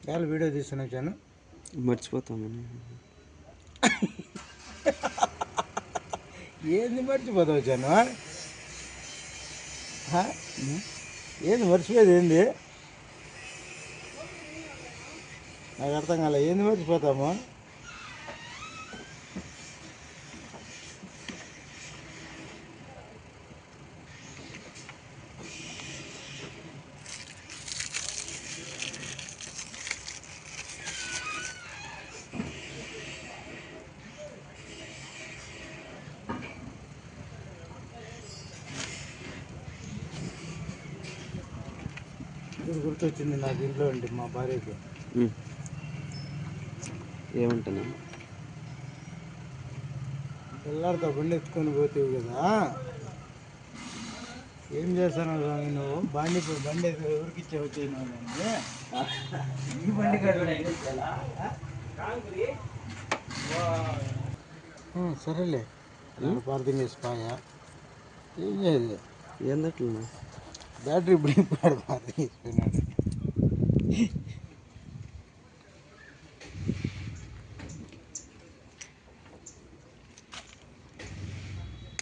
చాలా వీడియో తీస్తున్నా వచ్చాను, మర్చిపోతామని. ఏంది మర్చిపోతా వచ్చాను? ఏంది మర్చిపోయేది? ఏంది నాకు అర్థం కాలే. ఏంది మర్చిపోతాము? ఇది గుర్తొచ్చింది నాకు ఇంట్లో ఉండి మా భార్యకి. ఏమంటాను? పిల్లలతో బండి ఎత్తుకొని పోతావు కదా, ఏం చేస్తాను నువ్వు? బండి ఎవరికి ఇచ్చే వచ్చేసినావు? ఈ బండి సరేలే, పార్థింగ్ వేసిపోయా. ఏం చేయదు, ఏందట్లా బ్యాటరీ బ్రేక్ పార్థింగ్ వేసిపోయినాడు.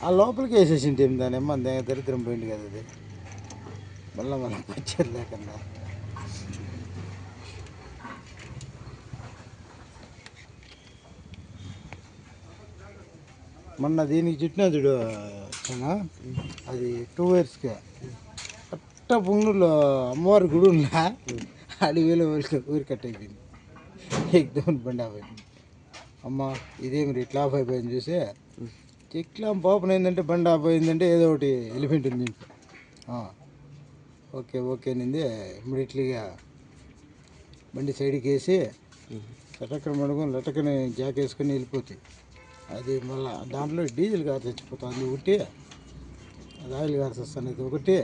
ఆ లోపలికి వేసేసింటే దాని మన దరిద్రం పోయింది కదా అది. మళ్ళీ వచ్చేది లేకుండా మొన్న దీనికి చుట్టినా చూడు, అది 2 ఇయర్స్కి కరెక్ట్ పుంగూరులో అమ్మవారి గుడి ఉన్నా అడవిలో ఊరి కట్ అయిపోయింది. ఎగ్దోని బండి ఆపోయింది. అమ్మ ఇదేమి ఇట్లా ఆఫ్ అయిపోయింది చూసి చెక్లా పాపన ఏంటంటే బండి ఆపోయిందంటే ఏదో ఒకటి ఎలిఫెంట్ ఉంది ఇంట్లో. ఓకే నింది ఇమ్మీడియట్లీగా బండి సైడ్కి వేసి లటక్కన పడుకొని లటక్కని జాక్ వేసుకొని వెళ్ళిపోతాయి. అది మళ్ళీ దాంట్లో డీజిల్ కారు చచ్చిపోతుంది ఒకటి, అది ఆయిల్ కార్స్ వస్తుంది ఇది ఒకటి.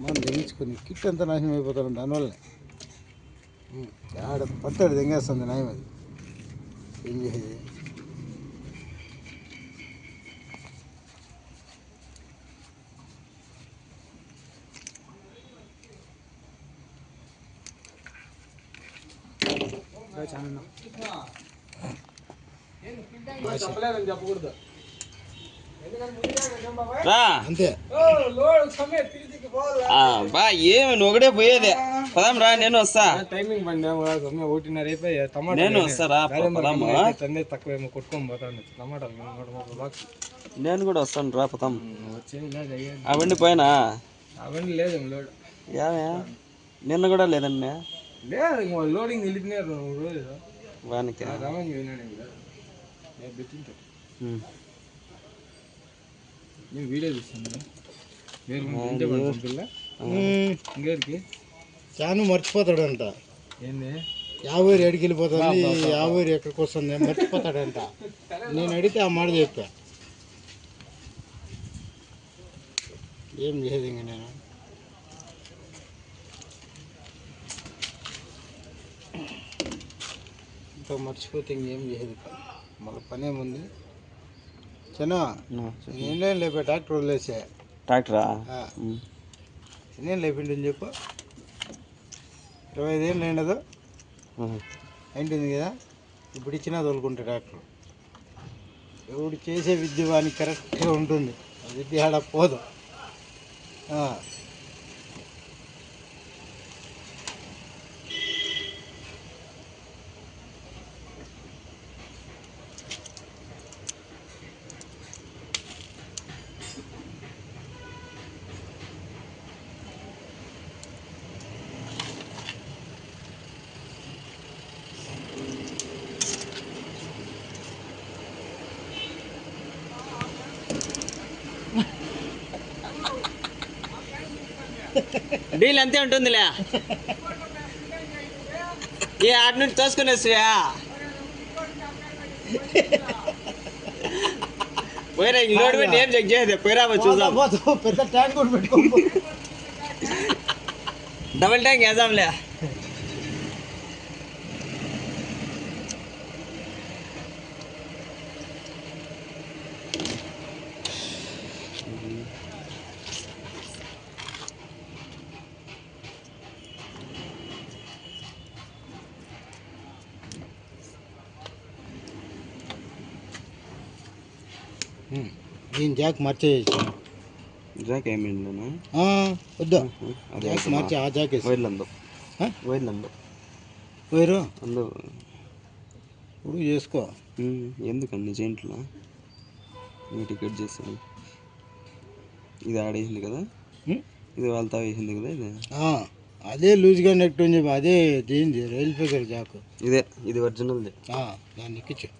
మనం దెంగించుకొని కిట్ అంతా నాశనం అయిపోతాం దానివల్లనే. ఆడ పట్టాడు దెంగేస్తుంది నాయం. అది ఏం చేసేది? చెప్పకూడదు అంతే. బా ఏమి ఒకటే పోయేదే. పదాం రా, నేను వస్తా. టైమింగ్ బండి 1:30 అయిపోయి టమాటా నేను వస్తారా? తక్కువ కొట్టుకొని పోతాను. టమాటాలు నేను కూడా వస్తాను రా, పదాం. అవన్నీ పోయినా అవన్నీ లేదు లోడ్. ఏమే నిన్న కూడా లేదండి? లేదు, లోడింగ్ వెళ్ళిపోయినారు రోజు వానికి. నేను వీడియో తీస్తాను. ఇంకేరికి చాను మర్చిపోతాడంట. ఏంది యాభూరు ఎడికి వెళ్ళిపోతుంది, యాభూరు ఎక్కడికి వస్తుంది మర్చిపోతాడంట. నేను అడిగితే ఆ మాట చెప్పా. ఏం చేసేది ఇంకా నేను? ఇంకా మర్చిపోతే ఇంకేం చేసేది? మళ్ళీ పని ఏముంది? చిన్న నేనేం లేపా, ట్రాక్టర్ వదిలేసా. ట్రాక్టరా? నేను లేపిండి చెప్పు. 25 ఏళ్ళు అయినదో అయింటుంది కదా. ఇప్పుడు ఇచ్చినా తోలుకుంటే ట్రాక్టర్. ఎవడు చేసే విద్య వానికి కరెక్ట్గా ఉంటుంది. అది తేడా పోదు. డీల్ అంతే ఉంటుందిలే. ఏ ఆట నుంచి తోసుకునేసివా పోయిరా లోడ్ పెట్టి ఏం చెక్ చేయదు. పోయిరా చూద్దాం. పెద్ద ట్యాంక్ కూడా పెట్టుకో. డబుల్ ట్యాంక్ వేద్దాంలే. దీని జాక్ మార్చేయచ్చు. జాక్ ఏమైందన్నా? వద్దా జాక్ మార్చి ఆ జాక్ వేసి వైర్లందు వైర్లందు వైరు అందు ఇప్పుడు చేసుకో. ఎందుకన్నా జెంట్లో నీ టికెట్ చేస్తాను. ఇది ఆడేసింది కదా, ఇది వాళ్ళతో వేసింది కదా. ఇది అదే లూజ్గా నెట్ అని చెప్పి అదే దీనిది రైల్ ఫిగర్ జాక్. ఇదే ఇది ఒరిజినల్ది. దాన్ని ఎక్కించు.